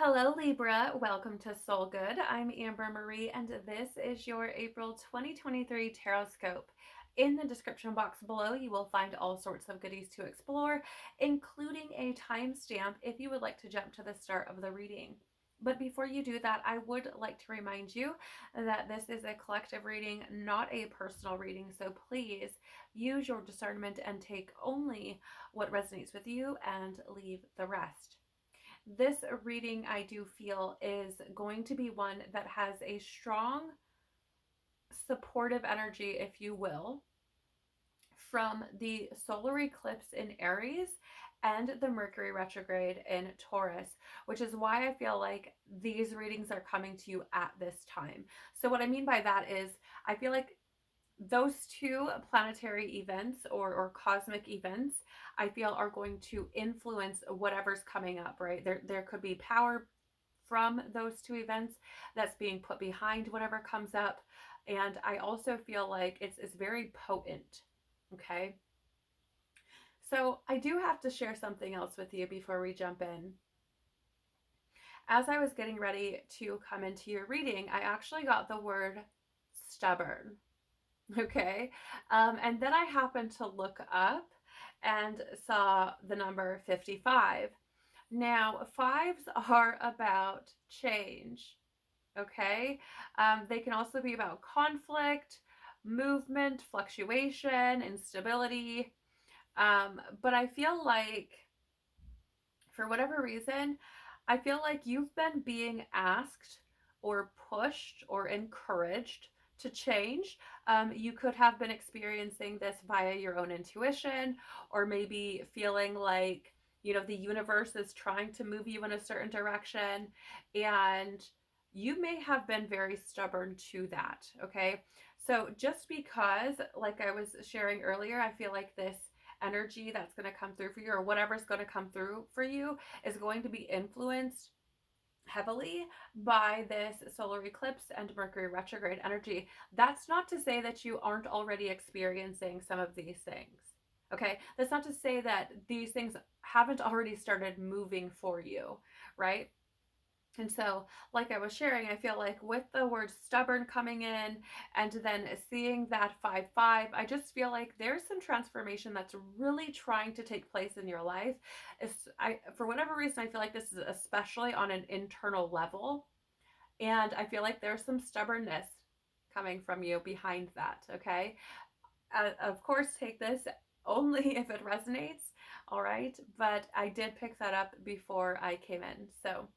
Hello, Libra. Welcome to Soul Good. I'm Amber Marie, and this is your April 2023 Tarotscope. In the description box below, you will find all sorts of goodies to explore, including a timestamp if you would like to jump to the start of the reading. But before you do that, I would like to remind you that this is a collective reading, not a personal reading. So please use your discernment and take only what resonates with you and leave the rest. This reading, I do feel, is going to be one that has a strong supportive energy, if you will, from the solar eclipse in Aries and the Mercury retrograde in Taurus, which is why I feel like these readings are coming to you at this time. So what I mean by that is I feel like those two planetary events or cosmic events, I feel, are going to influence whatever's coming up, right? There could be power from those two events that's being put behind whatever comes up. And I also feel like it's very potent. Okay. So I do have to share something else with you before we jump in. As I was getting ready to come into your reading, I actually got the word stubborn. Okay. And then I happened to look up and saw the number 55. Now, fives are about change. Okay. They can also be about conflict, movement, fluctuation, instability. But I feel like, for whatever reason, I feel like you've been being asked or pushed or encouraged to change. You could have been experiencing this via your own intuition, or maybe feeling like, the universe is trying to move you in a certain direction, and you may have been very stubborn to that. Okay. So just because, like I was sharing earlier, I feel like this energy that's going to come through for you, or whatever's going to come through for you, is going to be influenced heavily by this solar eclipse and Mercury retrograde energy. That's not to say that you aren't already experiencing some of these things. Okay, that's not to say that these things haven't already started moving for you, right? And so, like I was sharing, I feel like with the word stubborn coming in and then seeing that 5-5, I just feel like there's some transformation that's really trying to take place in your life. For whatever reason, I feel like this is especially on an internal level. And I feel like there's some stubbornness coming from you behind that, okay? Of course, take this only if it resonates, all right? But I did pick that up before I came in. So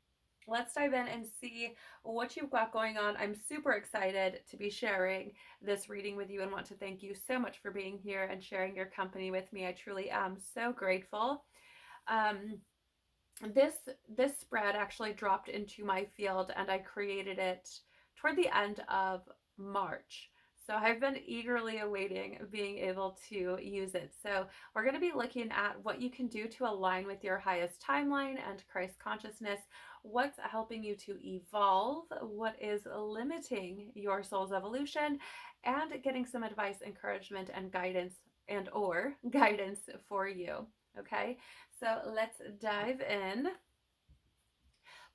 let's dive in and see what you've got going on. I'm super excited to be sharing this reading with you and want to thank you so much for being here and sharing your company with me. I truly am so grateful. This spread actually dropped into my field, and I created it toward the end of March. So I've been eagerly awaiting being able to use it. So we're going to be looking at what you can do to align with your highest timeline and Christ consciousness, what's helping you to evolve, what is limiting your soul's evolution, and getting some advice, encouragement, and guidance for you. Okay, so let's dive in.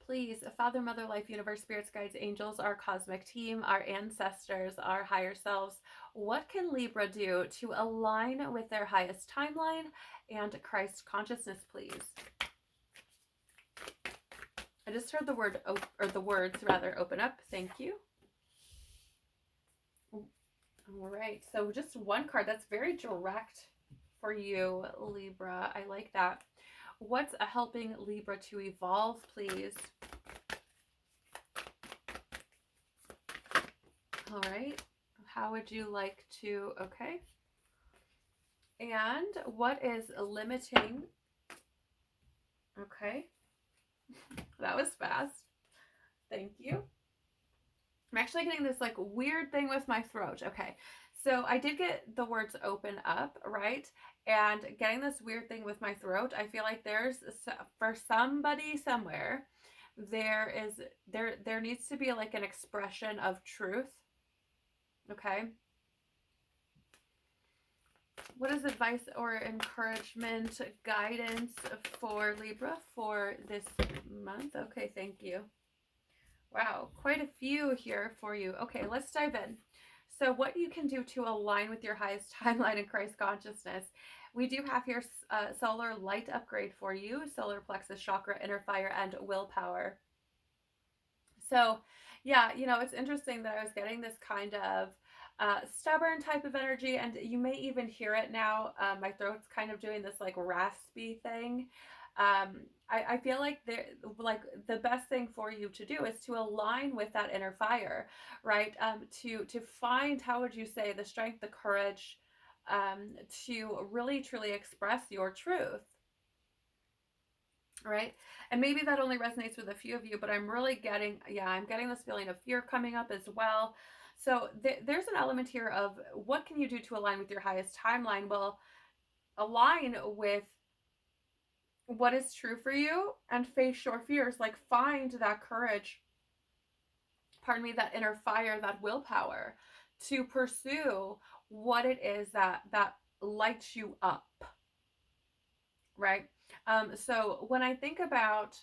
Please, Father, Mother, Life, Universe, Spirits, Guides, Angels, our cosmic team, our ancestors, our higher selves, what can Libra do to align with their highest timeline and Christ consciousness, please? I just heard the word, or the words rather, open up. Thank you. All right, so just one card. That's very direct for you, Libra. I like that. What's helping Libra to evolve, please? All right. How would you like to, okay. And what is limiting? Okay. That was fast. Thank you. I'm actually getting this like weird thing with my throat. Okay. So I did get the words open up, right? And getting this weird thing with my throat, I feel like there's, for somebody somewhere, there needs to be like an expression of truth. Okay. What is advice or encouragement, guidance for Libra for this month? Okay, thank you. Wow, quite a few here for you. Okay, let's dive in. So what you can do to align with your highest timeline in Christ consciousness. We do have here solar light upgrade for you, solar plexus chakra, inner fire, and willpower. So yeah, it's interesting that I was getting this kind of stubborn type of energy, and you may even hear it now. My throat's kind of doing this like raspy thing. I feel like the best thing for you to do is to align with that inner fire, right? To find, how would you say, the strength, the courage, to really truly express your truth, right? And maybe that only resonates with a few of you, but I'm really getting, I'm getting this feeling of fear coming up as well. So there's an element here of what can you do to align with your highest timeline? Well, align with what is true for you and face your fears. Like, find that courage, that inner fire, that willpower to pursue what it is that lights you up, right? So when I think about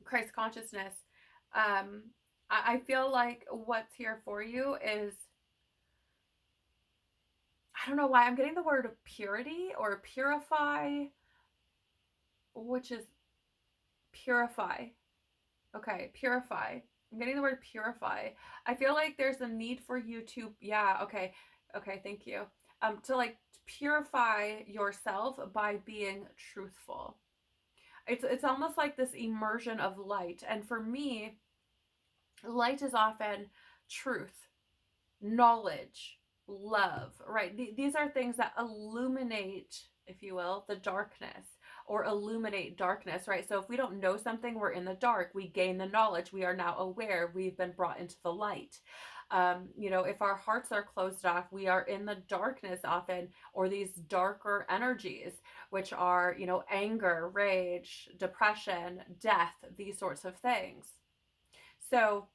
Christ consciousness, I feel like what's here for you is, I don't know why I'm getting the word purity or purify, which is purify. Okay, purify. I'm getting the word purify. I feel like there's a need for you to, okay, thank you. To like purify yourself by being truthful. It's almost like this immersion of light. And for me, light is often truth, knowledge, love, right? These are things that illuminate, if you will, the darkness, or illuminate darkness, right? So if we don't know something, we're in the dark. We gain the knowledge. We are now aware. We've been brought into the light. If our hearts are closed off, we are in the darkness often, or these darker energies, which are, anger, rage, depression, death, these sorts of things. So,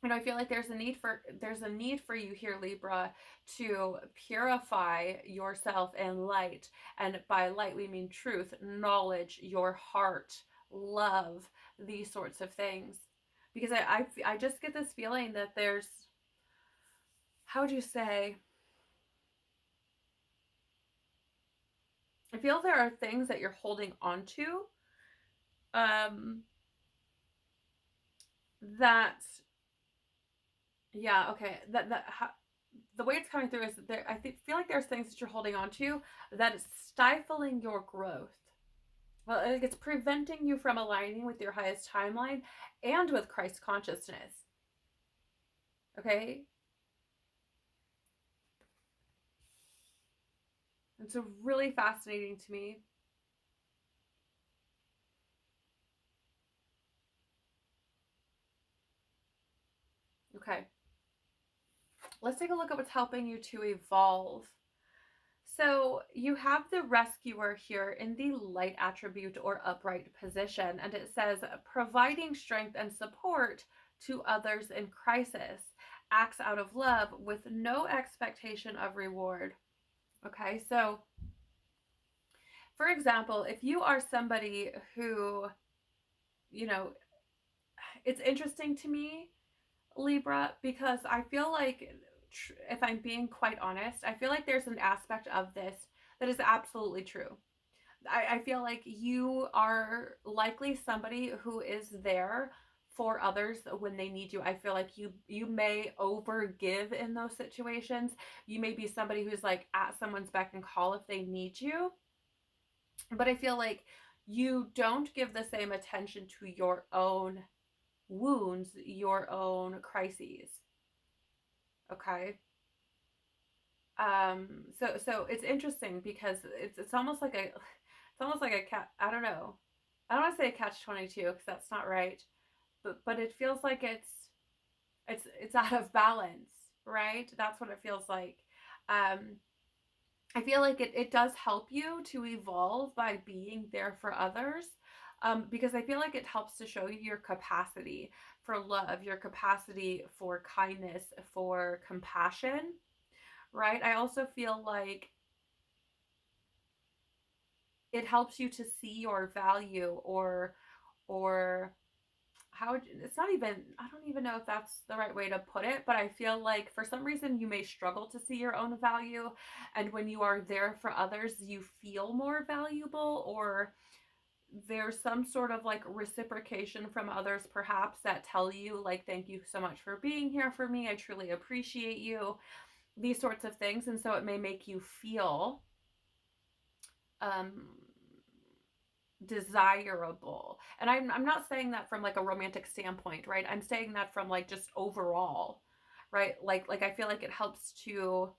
I feel like there's a need for you here, Libra, to purify yourself in light. And by light, we mean truth, knowledge, your heart, love, these sorts of things. Because I just get this feeling that there's, how would you say, I feel there are things that you're holding on to, that, the way it's coming through is that feel like there's things that you're holding on to that is stifling your growth. Well, it's preventing you from aligning with your highest timeline and with Christ consciousness. Okay? It's really fascinating to me. Okay. Let's take a look at what's helping you to evolve. So you have the rescuer here in the light attribute or upright position, and it says providing strength and support to others in crisis, acts out of love with no expectation of reward. Okay, so for example, if you are somebody who, it's interesting to me, Libra, because I feel like, if I'm being quite honest, I feel like there's an aspect of this that is absolutely true. I feel like you are likely somebody who is there for others when they need you. I feel like you may overgive in those situations. You may be somebody who's like at someone's beck and call if they need you. But I feel like you don't give the same attention to your own wounds, your own crises. Okay. So it's interesting because it's almost like a cat. I don't know. I don't want to say a catch-22 because that's not right, but it feels like it's out of balance, right? That's what it feels like. I feel like it does help you to evolve by being there for others, because I feel like it helps to show you your capacity for love, your capacity for kindness, for compassion, right? I also feel like it helps you to see your value, or how it's not even, I don't even know if that's the right way to put it, but I feel like for some reason you may struggle to see your own value, and when you are there for others you feel more valuable, or there's some sort of like reciprocation from others perhaps that tell you like, thank you so much for being here for me, I truly appreciate you, these sorts of things. And so it may make you feel um desirable. And I'm not saying that from like a romantic standpoint, right? I'm saying that from like just overall, right? Like I feel like it helps to,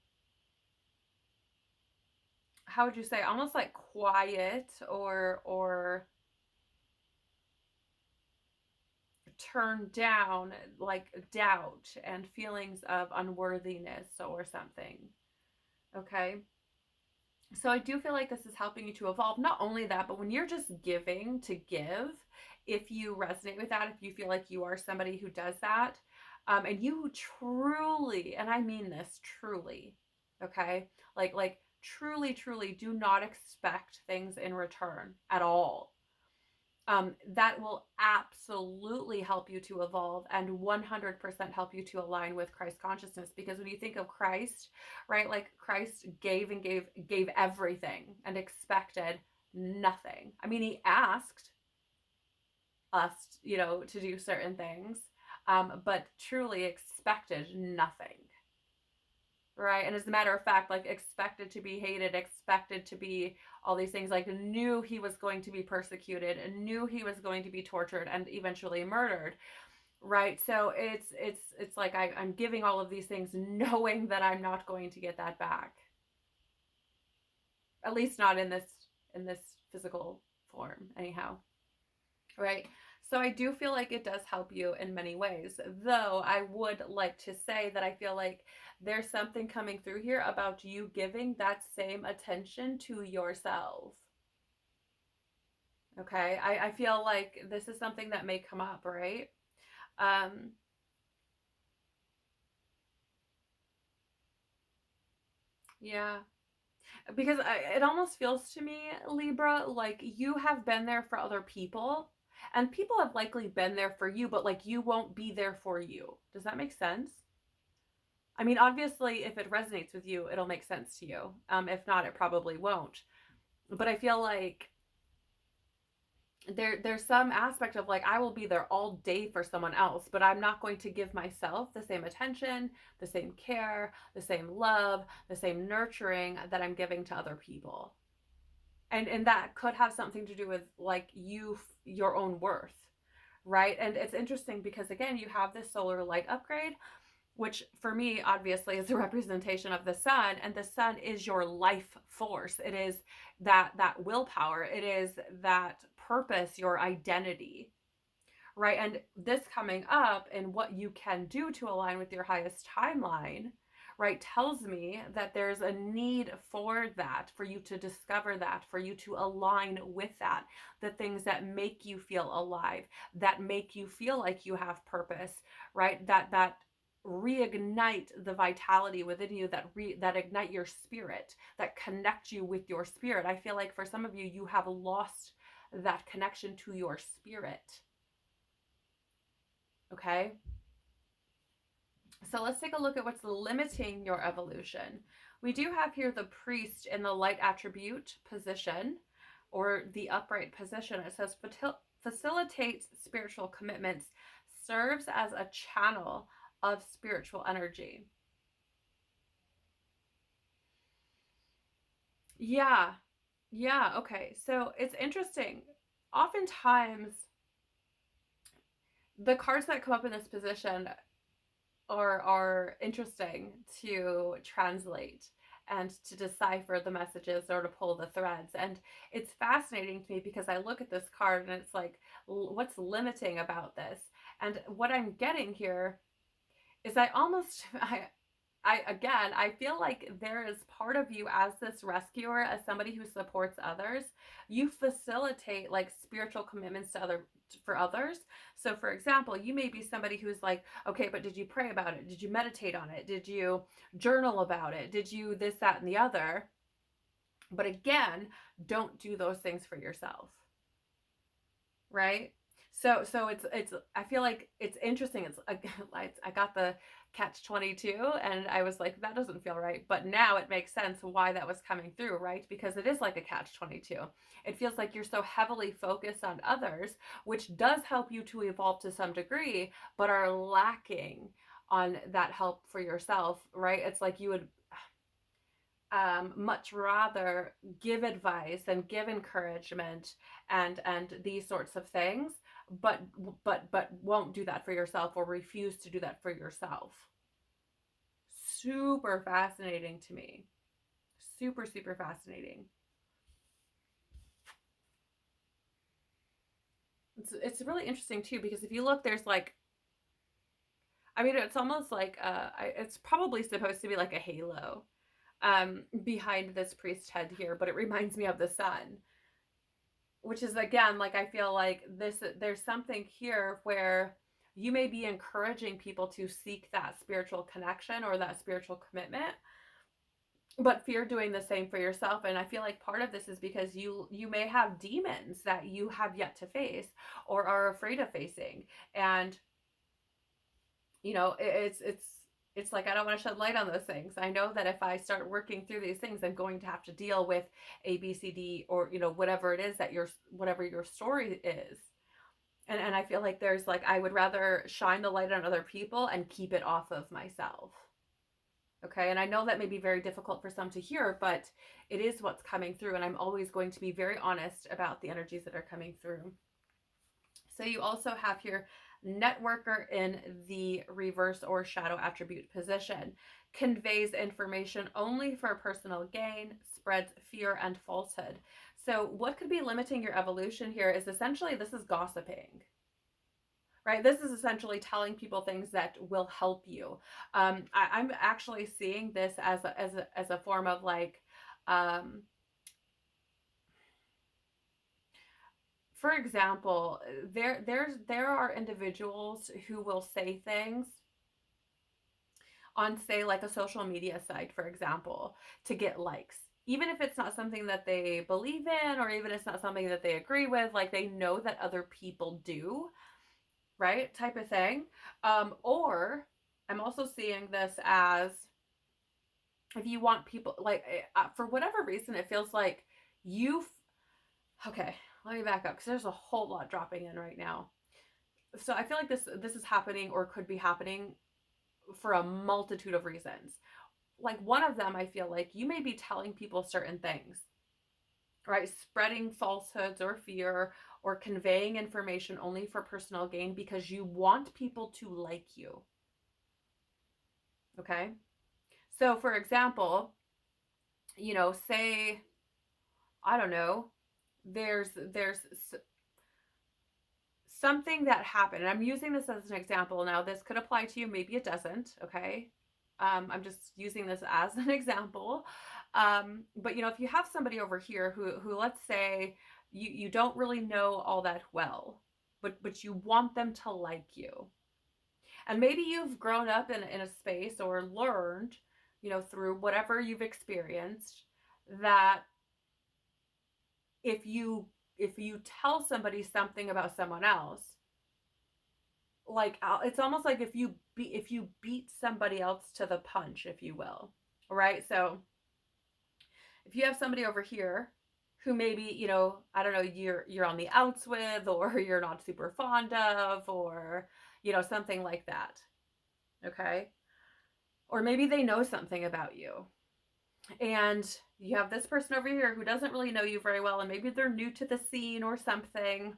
how would you say, almost like quiet or turn down like doubt and feelings of unworthiness or something. Okay? So I do feel like this is helping you to evolve. Not only that, but when you're just giving to give, if you resonate with that, if you feel like you are somebody who does that, and you truly, and I mean this truly, okay, like truly do not expect things in return at all, that will absolutely help you to evolve and 100% help you to align with Christ consciousness. Because when you think of Christ, right, like Christ gave and gave everything and expected nothing. I mean, he asked us, to do certain things, but truly expected nothing. Right. And as a matter of fact, like expected to be hated, expected to be all these things, like knew he was going to be persecuted and knew he was going to be tortured and eventually murdered. Right. So it's like I'm giving all of these things knowing that I'm not going to get that back. At least not in this physical form, anyhow. Right. So I do feel like it does help you in many ways, though I would like to say that I feel like there's something coming through here about you giving that same attention to yourself. Okay. I feel like this is something that may come up, right? Um, yeah. Because it almost feels to me, Libra, like you have been there for other people and people have likely been there for you, but like you won't be there for you. Does that make sense? I mean, obviously, if it resonates with you, it'll make sense to you. If not, it probably won't. But I feel like there's some aspect of like I will be there all day for someone else, but I'm not going to give myself the same attention, the same care, the same love, the same nurturing that I'm giving to other people. And that could have something to do with like your own worth, right? And it's interesting because again, you have this solar light upgrade, which for me obviously is a representation of the sun, and the sun is your life force. It is that willpower, it is that purpose, your identity, right? And this coming up and what you can do to align with your highest timeline, right, tells me that there's a need for that, for you to discover that, for you to align with that, the things that make you feel alive, that make you feel like you have purpose, right? That reignite the vitality within you, that ignite your spirit, that connect you with your spirit. I feel like for some of you, you have lost that connection to your spirit. Okay. So let's take a look at what's limiting your evolution. We do have here the priest in the light attribute position, or the upright position. It says facilitates spiritual commitments, serves as a channel of spiritual energy. Yeah. Yeah. Okay. So it's interesting. Oftentimes, the cards that come up in this position are interesting to translate and to decipher the messages or to pull the threads. And it's fascinating to me because I look at this card and it's like, what's limiting about this? And what I'm getting here is I I feel like there is part of you as this rescuer, as somebody who supports others. You facilitate like spiritual commitments for others. So for example, you may be somebody who's like, okay, but did you pray about it? Did you meditate on it? Did you journal about it? Did you this, that, and the other? But again, don't do those things for yourself. Right? So it's I feel like it's interesting. It's I got the catch-22 and I was like, that doesn't feel right. But now it makes sense why that was coming through, right? Because it is like a catch-22. It feels like you're so heavily focused on others, which does help you to evolve to some degree, but are lacking on that help for yourself, right? It's like you would much rather give advice and give encouragement and these sorts of things, but won't do that for yourself or refuse to do that for yourself. Super fascinating to me. Super, super fascinating. It's really interesting too, because if you look, there's like, I mean, it's almost like it's probably supposed to be like a halo behind this priest head here, but it reminds me of the sun, which is again, like, I feel like there's something here where you may be encouraging people to seek that spiritual connection or that spiritual commitment, but fear doing the same for yourself. And I feel like part of this is because you may have demons that you have yet to face or are afraid of facing. And it's like, I don't want to shed light on those things. I know that if I start working through these things, I'm going to have to deal with A, B, C, D, or, whatever it is that whatever your story is. And I feel like there's like, I would rather shine the light on other people and keep it off of myself. Okay. And I know that may be very difficult for some to hear, but it is what's coming through. And I'm always going to be very honest about the energies that are coming through. So you also have here networker in the reverse or shadow attribute position. Conveys information only for personal gain, spreads fear and falsehood. So what could be limiting your evolution here is essentially, this is gossiping. Right? This is essentially telling people things that will help you. I'm actually seeing this as a form of like, for example, there are individuals who will say things on, say, like a social media site, for example, to get likes. Even if it's not something that they believe in, or even if it's not something that they agree with, like they know that other people do, right? Type of thing. Or I'm also seeing this as, if you want people, like, for whatever reason, it feels like okay, let me back up, because there's a whole lot dropping in right now. So I feel like this is happening, or could be happening, for a multitude of reasons. Like, one of them, I feel like you may be telling people certain things, right? Spreading falsehoods or fear, or conveying information only for personal gain because you want people to like you. Okay? So for example, say, I don't know, there's something that happened, and I'm using this as an example. Now, this could apply to you, maybe it doesn't, okay? I'm just using this as an example. But if you have somebody over here who let's say you don't really know all that well, but you want them to like you. And maybe you've grown up in a space, or learned, through whatever you've experienced, that if you tell somebody something about someone else, like, it's almost like if you beat somebody else to the punch, if you will, right? So if you have somebody over here who maybe, I don't know, you're on the outs with, or you're not super fond of, or something like that, okay? Or maybe they know something about you, and you have this person over here who doesn't really know you very well, and maybe they're new to the scene or something,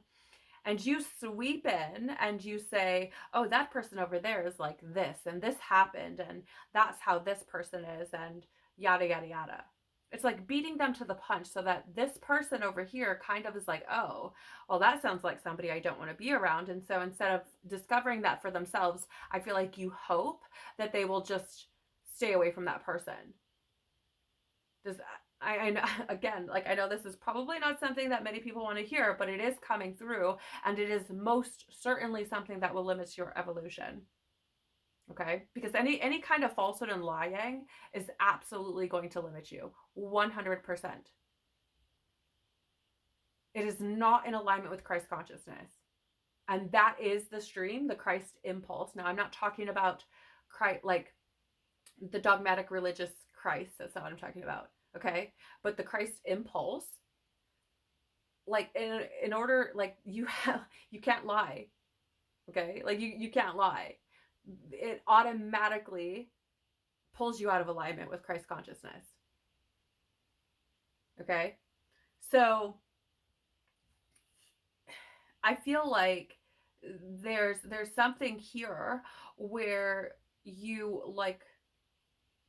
and you sweep in and you say, oh, that person over there is like this, and this happened, and that's how this person is, and yada, yada, yada. It's like beating them to the punch, so that this person over here kind of is like, oh, well, that sounds like somebody I don't want to be around. And so instead of discovering that for themselves, I feel like you hope that they will just stay away from that person. Does I know, again, like I know this is probably not something that many people want to hear, but it is coming through, and it is most certainly something that will limit your evolution. Okay? Because any kind of falsehood and lying is absolutely going to limit you 100%. It is not in alignment with Christ consciousness. And that is the stream, the Christ impulse. Now, I'm not talking about Christ, like the dogmatic religious Christ. That's not what I'm talking about. Okay? But the Christ impulse, like in order, like you can't lie. Okay? Like you can't lie. It automatically pulls you out of alignment with Christ consciousness. Okay? So I feel like there's something here where you like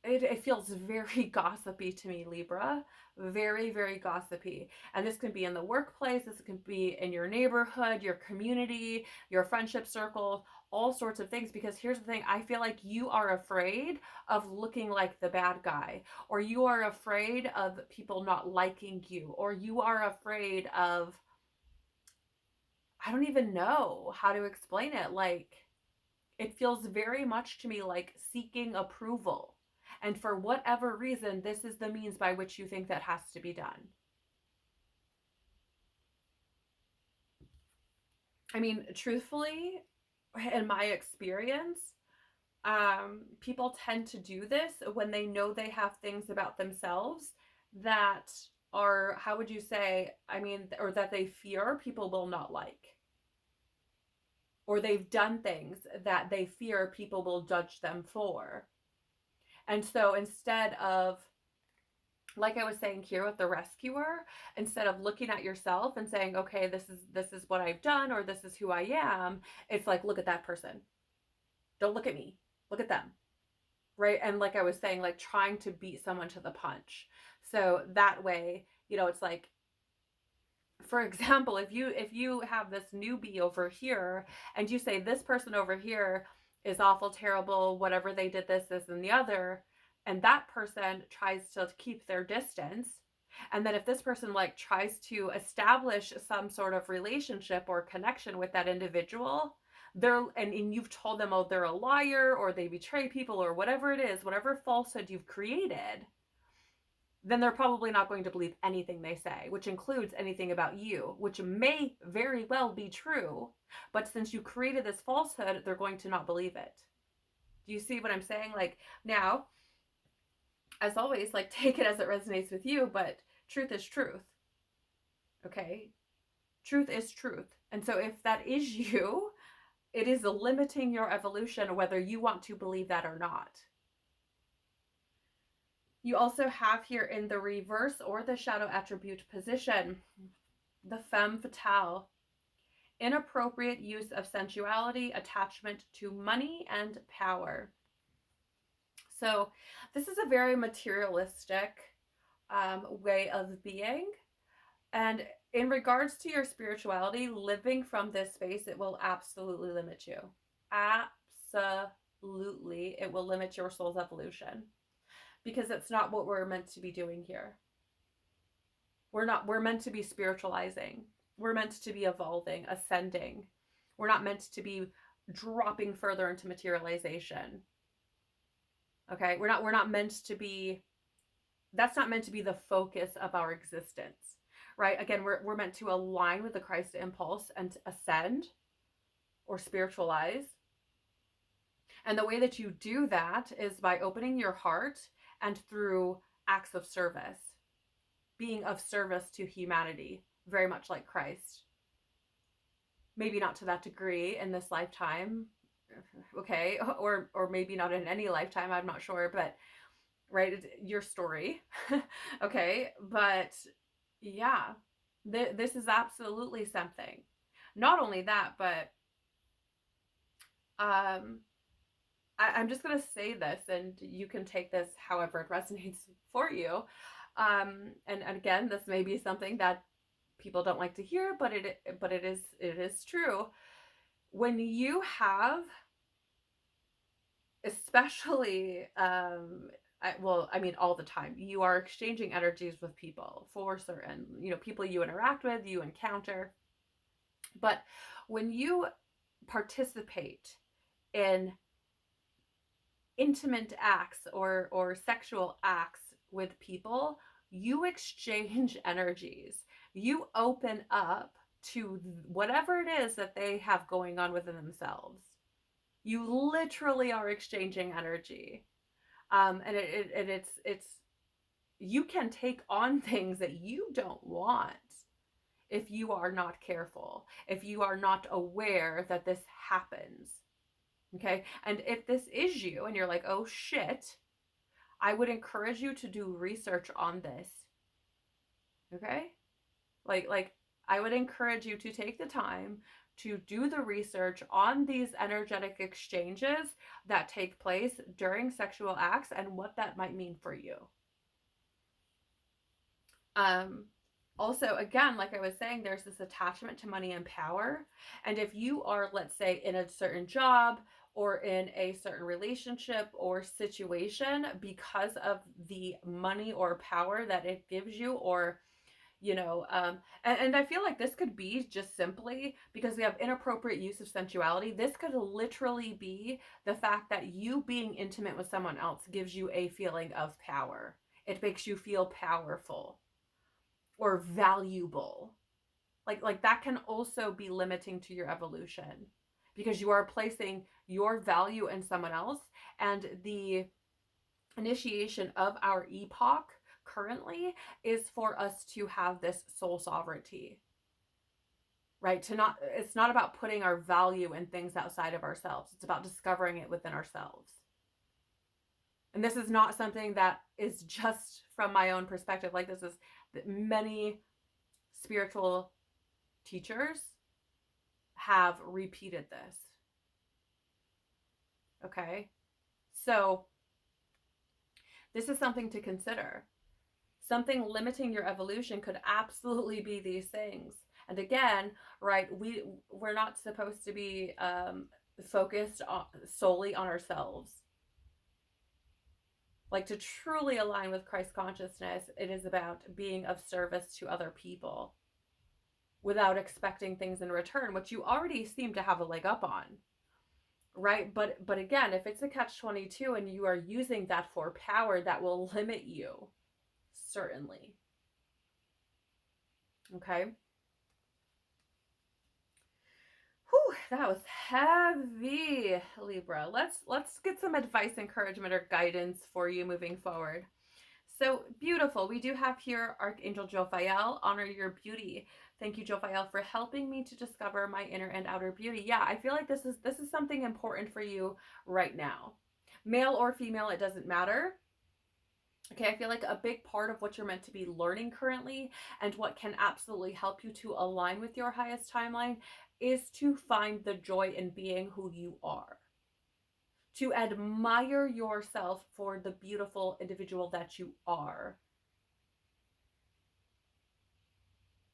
it feels very gossipy to me, Libra. Very, very gossipy. And this can be in the workplace, this can be in your neighborhood, your community, your friendship circle, all sorts of things. Because here's the thing, I feel like you are afraid of looking like the bad guy, or you are afraid of people not liking you, or you are afraid of, I don't even know how to explain it. Like, it feels very much to me like seeking approval. And for whatever reason, this is the means by which you think that has to be done. I mean, truthfully, in my experience, people tend to do this when they know they have things about themselves that are, how would you say, I mean, or that they fear people will not like. Or they've done things that they fear people will judge them for. And so instead of, like I was saying here with the rescuer, instead of looking at yourself and saying, okay, this is what I've done, or this is who I am, it's like, look at that person. Don't look at me. Look at them. Right? And like I was saying, like trying to beat someone to the punch. So that way, you know, it's like, for example, if you have this newbie over here and you say this person over here is awful, terrible, whatever they did, this, and the other, and that person tries to keep their distance, and then if this person like tries to establish some sort of relationship or connection with that individual, and you've told them, oh, they're a liar, or they betray people, or whatever it is, whatever falsehood you've created, then they're probably not going to believe anything they say, which includes anything about you, which may very well be true. But since you created this falsehood, they're going to not believe it. Do you see what I'm saying? Like, now, as always, like, take it as it resonates with you, but truth is truth. Okay? Truth is truth. And so if that is you, it is limiting your evolution, whether you want to believe that or not. You also have here in the reverse or the shadow attribute position, the femme fatale. Inappropriate use of sensuality, attachment to money, and power. So this is a very materialistic way of being. And in regards to your spirituality, living from this space, it will absolutely limit you. Absolutely. It will limit your soul's evolution. Because it's not what we're meant to be doing here. We're meant to be spiritualizing. We're meant to be evolving, ascending. We're not meant to be dropping further into materialization. Okay? We're not meant to be, that's not meant to be the focus of our existence. Right? Again, we're meant to align with the Christ impulse and ascend or spiritualize. And the way that you do that is by opening your heart and through acts of service, being of service to humanity, very much like Christ. Maybe not to that degree in this lifetime, okay, or maybe not in any lifetime, I'm not sure, but, right, your story, okay, but yeah, this is absolutely something. Not only that, but I'm just going to say this, and you can take this however it resonates for you. And again, this may be something that people don't like to hear, but it is true. When you have especially, I mean, all the time, you are exchanging energies with people for certain, people you interact with, you encounter. But when you participate in intimate acts or sexual acts with people, you exchange energies. You open up to whatever it is that they have going on within themselves. You literally are exchanging energy. And it's you can take on things that you don't want if you are not careful, if you are not aware that this happens. Okay. And if this is you and you're like, oh shit, I would encourage you to do research on this. Okay. Like I would encourage you to take the time to do the research on these energetic exchanges that take place during sexual acts and what that might mean for you. Um, Also, again, like I was saying, there's this attachment to money and power. And if you are, let's say, in a certain job or in a certain relationship or situation because of the money or power that it gives you, or and I feel like this could be just simply because we have inappropriate use of sensuality. This could literally be the fact that you being intimate with someone else gives you a feeling of power. It makes you feel powerful or valuable. Like that can also be limiting to your evolution because you are placing your value in someone else. And the initiation of our epoch currently is for us to have this soul sovereignty, right? It's not about putting our value in things outside of ourselves. It's about discovering it within ourselves. And this is not something that is just from my own perspective. Like, this is many spiritual teachers have repeated this. Okay. So this is something to consider. Something limiting your evolution could absolutely be these things. And again, right, we're not supposed to be focused solely on ourselves. Like, to truly align with Christ consciousness, it is about being of service to other people without expecting things in return, which you already seem to have a leg up on, right? But again, if it's a catch-22 and you are using that for power, that will limit you, certainly. Okay. Whew, that was heavy, Libra. Let's get some advice, encouragement, or guidance for you moving forward. So beautiful. We do have here Archangel Jophiel, honor your beauty. Thank you, Jophiel, for helping me to discover my inner and outer beauty. Yeah, I feel like this is something important for you right now. Male or female, it doesn't matter. Okay, I feel like a big part of what you're meant to be learning currently and what can absolutely help you to align with your highest timeline is to find the joy in being who you are. To admire yourself for the beautiful individual that you are.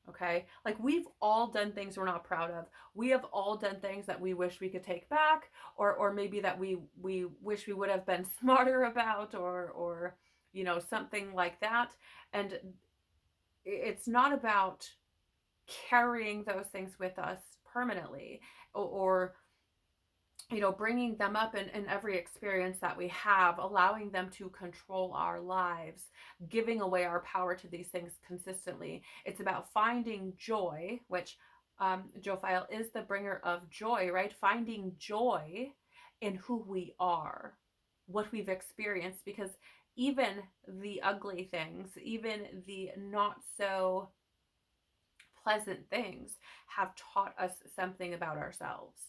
Okay, like, we've all done things we're not proud of. We have all done things that we wish we could take back, or maybe that we wish we would have been smarter about, or something like that. And it's not about carrying those things with us permanently, or bringing them up in every experience that we have, allowing them to control our lives, giving away our power to these things consistently. It's about finding joy, which Jophiel is the bringer of joy, right? Finding joy in who we are, what we've experienced, because even the ugly things, even the not so pleasant things, have taught us something about ourselves.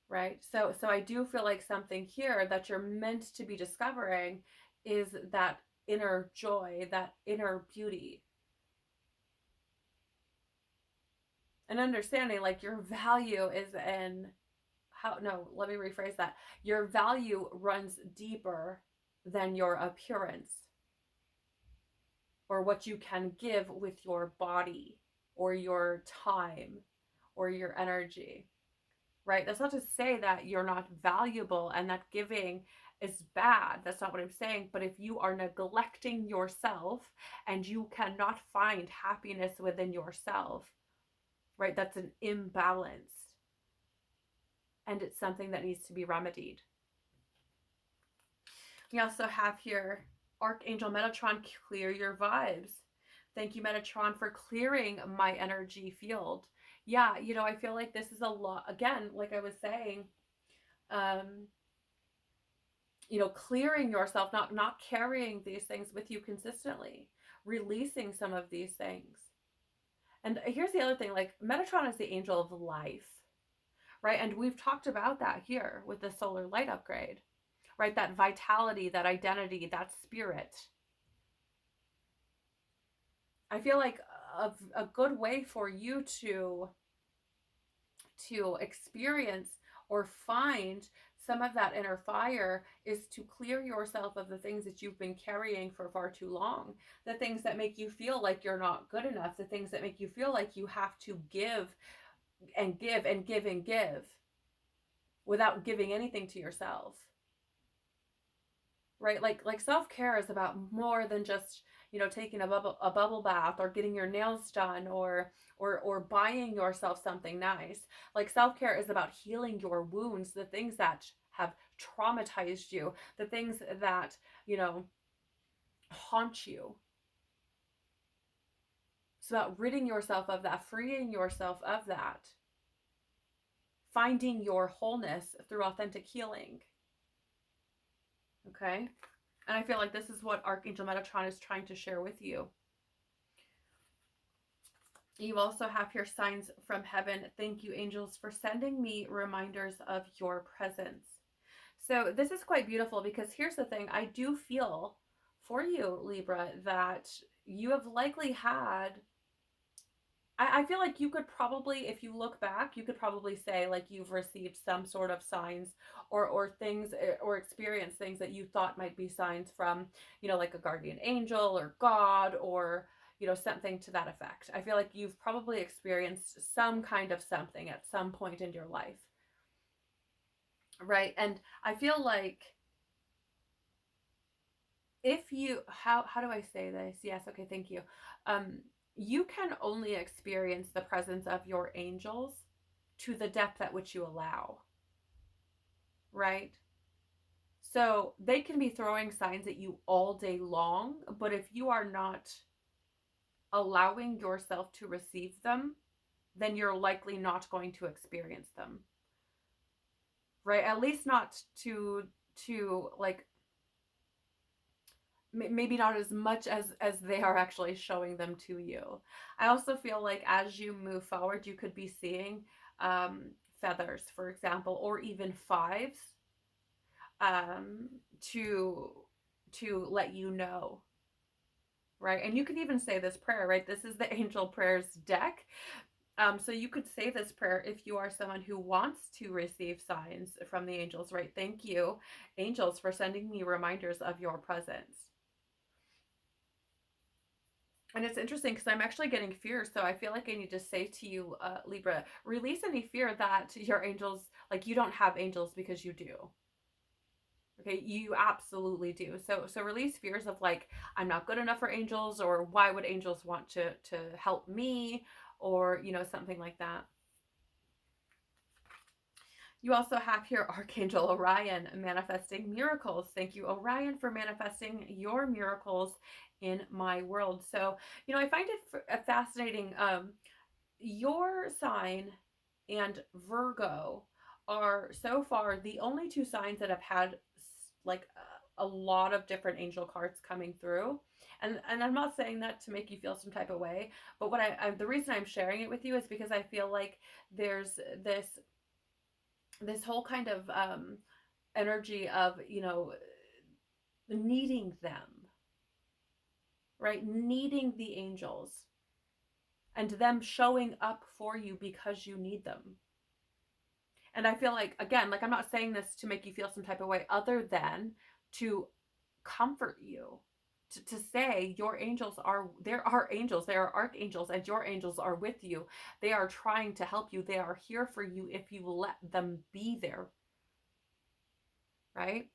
Right? So I do feel like something here that you're meant to be discovering is that inner joy, that inner beauty. And understanding, like, your value is in let me rephrase that. Your value runs deeper than your appearance or what you can give with your body or your time or your energy. right? That's not to say that you're not valuable and that giving is bad. That's not what I'm saying. But if you are neglecting yourself and you cannot find happiness within yourself, right, that's an imbalance. And it's something that needs to be remedied. We also have here Archangel Metatron, clear your vibes. Thank you, Metatron, for clearing my energy field. Yeah, I feel like this is a lot, again, like I was saying, um, clearing yourself, not carrying these things with you consistently, releasing some of these things. And here's the other thing, like Metatron is the angel of life, right? And we've talked about that here with the solar light upgrade, right? That vitality, that identity, that spirit. I feel like a good way for you to experience or find some of that inner fire is to clear yourself of the things that you've been carrying for far too long, the things that make you feel like you're not good enough, the things that make you feel like you have to give and give and give and give without giving anything to yourself. Right? Like self-care is about more than just, taking a bubble bath or getting your nails done or buying yourself something nice. Like self-care is about healing your wounds, the things that have traumatized you, the things that, haunt you. It's about ridding yourself of that, freeing yourself of that, finding your wholeness through authentic healing. Okay? And I feel like this is what Archangel Metatron is trying to share with you. You also have here signs from heaven. Thank you, angels, for sending me reminders of your presence. So this is quite beautiful because here's the thing. I do feel for you, Libra, that you have likely had, I feel like you could probably, if you look back, you could probably say like you've received some sort of signs or things or experience things that you thought might be signs from, like a guardian angel or God or, something to that effect. I feel like you've probably experienced some kind of something at some point in your life. Right? And I feel like if you, how do I say this? Yes. Okay. Thank you. You can only experience the presence of your angels to the depth at which you allow, right? So they can be throwing signs at you all day long, but if you are not allowing yourself to receive them, then you're likely not going to experience them, right? At least not to like, maybe not as much as they are actually showing them to you. I also feel like as you move forward, you could be seeing feathers, for example, or even fives, to let you know, right? And you can even say this prayer, right? This is the Angel Prayers deck. So you could say this prayer if you are someone who wants to receive signs from the angels, right? Thank you, angels, for sending me reminders of your presence. And it's interesting because I'm actually getting fear. So I feel like I need to say to you, Libra, release any fear that your angels, like you don't have angels, because you do. Okay, you absolutely do. So release fears of like, I'm not good enough for angels, or why would angels want to help me, or, something like that. You also have here Archangel Orion manifesting miracles. Thank you, Orion, for manifesting your miracles in my world. So, I find it fascinating. Your sign and Virgo are so far the only two signs that have had like a lot of different angel cards coming through. And I'm not saying that to make you feel some type of way, but what the reason I'm sharing it with you is because I feel like there's this whole kind of energy of, needing them, right? Needing the angels and them showing up for you because you need them. And I feel like, again, like I'm not saying this to make you feel some type of way other than to comfort you, to say your angels are, there are angels, there are archangels, and your angels are with you. They are trying to help you. They are here for you if you let them be there, right?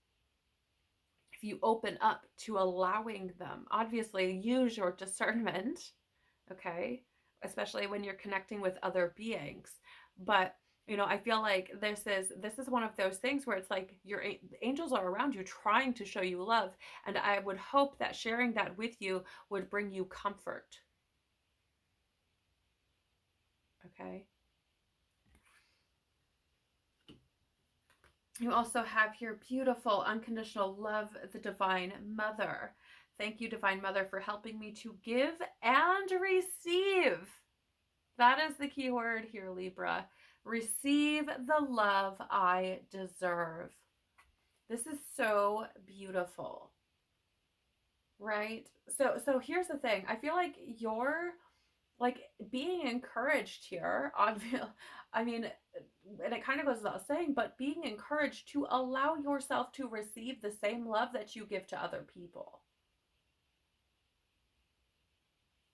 If you open up to allowing them, obviously use your discernment, okay? Especially when you're connecting with other beings. But I feel like this is one of those things where it's like your angels are around you trying to show you love, and I would hope that sharing that with you would bring you comfort. Okay? You also have here beautiful unconditional love, the Divine Mother. Thank you, Divine Mother, for helping me to give and receive. That is the key word here, Libra. Receive the love I deserve. This is so beautiful, right? So here's the thing. I feel like you're like being encouraged here. I mean, and it kind of goes without saying, but being encouraged to allow yourself to receive the same love that you give to other people.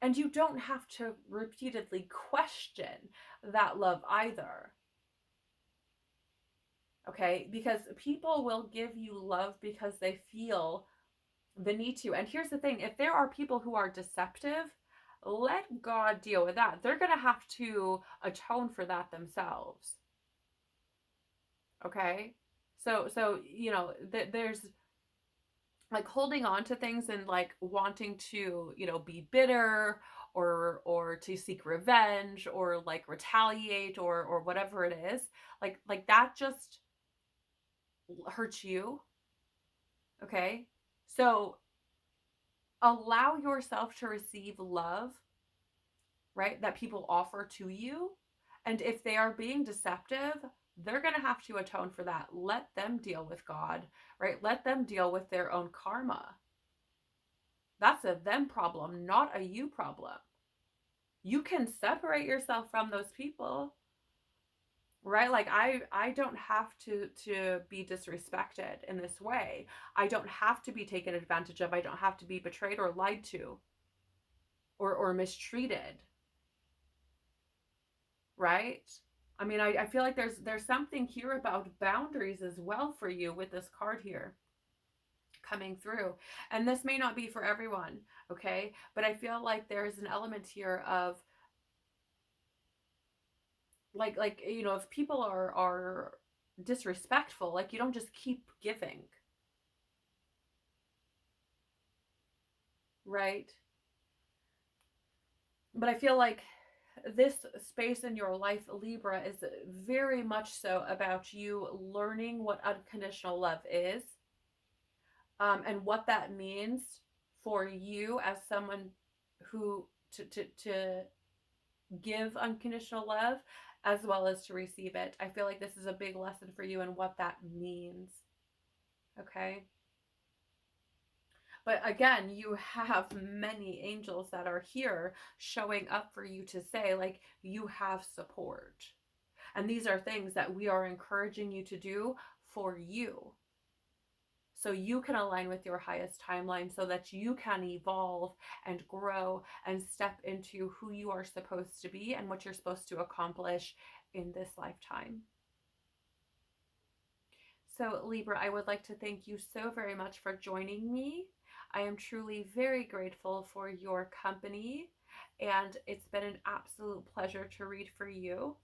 And you don't have to repeatedly question that love either. Okay? Because people will give you love because they feel the need to. And here's the thing, if there are people who are deceptive, let God deal with that. They're going to have to atone for that themselves. Okay? So there's like holding on to things and like wanting to, be bitter or to seek revenge or like retaliate or whatever it is. Like that just hurts you. Okay? So allow yourself to receive love, right, that people offer to you. And if they are being deceptive, they're going to have to atone for that. Let them deal with God, right? Let them deal with their own karma. That's a them problem, not a you problem. You can separate yourself from those people, right? Like I don't have to be disrespected in this way. I don't have to be taken advantage of. I don't have to be betrayed or lied to or mistreated, right? I mean, I feel like there's something here about boundaries as well for you with this card here coming through. And this may not be for everyone, okay? But I feel like there's an element here of like if people are disrespectful, like you don't just keep giving, right? But I feel like this space in your life, Libra, is very much so about you learning what unconditional love is, and what that means for you as someone who to give unconditional love as well as to receive it. I feel like this is a big lesson for you and what that means. Okay? But again, you have many angels that are here showing up for you to say, like, you have support. And these are things that we are encouraging you to do for you. So you can align with your highest timeline so that you can evolve and grow and step into who you are supposed to be and what you're supposed to accomplish in this lifetime. So Libra, I would like to thank you so very much for joining me. I am truly very grateful for your company, and it's been an absolute pleasure to read for you.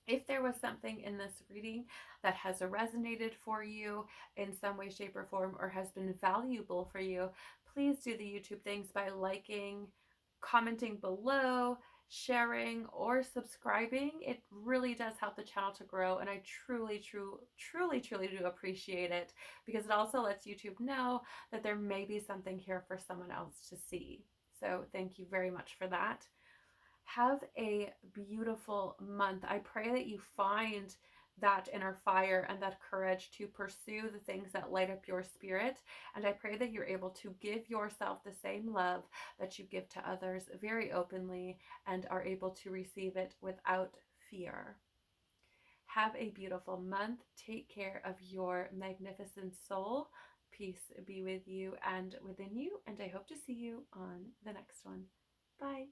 If there was something in this reading that has resonated for you in some way, shape, or form, or has been valuable for you, please do the YouTube things by liking, commenting below, sharing, or subscribing. It really does help the channel to grow, and I truly do appreciate it, because it also lets YouTube know that there may be something here for someone else to see. So thank you very much for that. Have a beautiful month. I pray that you find that inner fire and that courage to pursue the things that light up your spirit. And I pray that you're able to give yourself the same love that you give to others very openly and are able to receive it without fear. Have a beautiful month. Take care of your magnificent soul. Peace be with you and within you, and I hope to see you on the next one. Bye.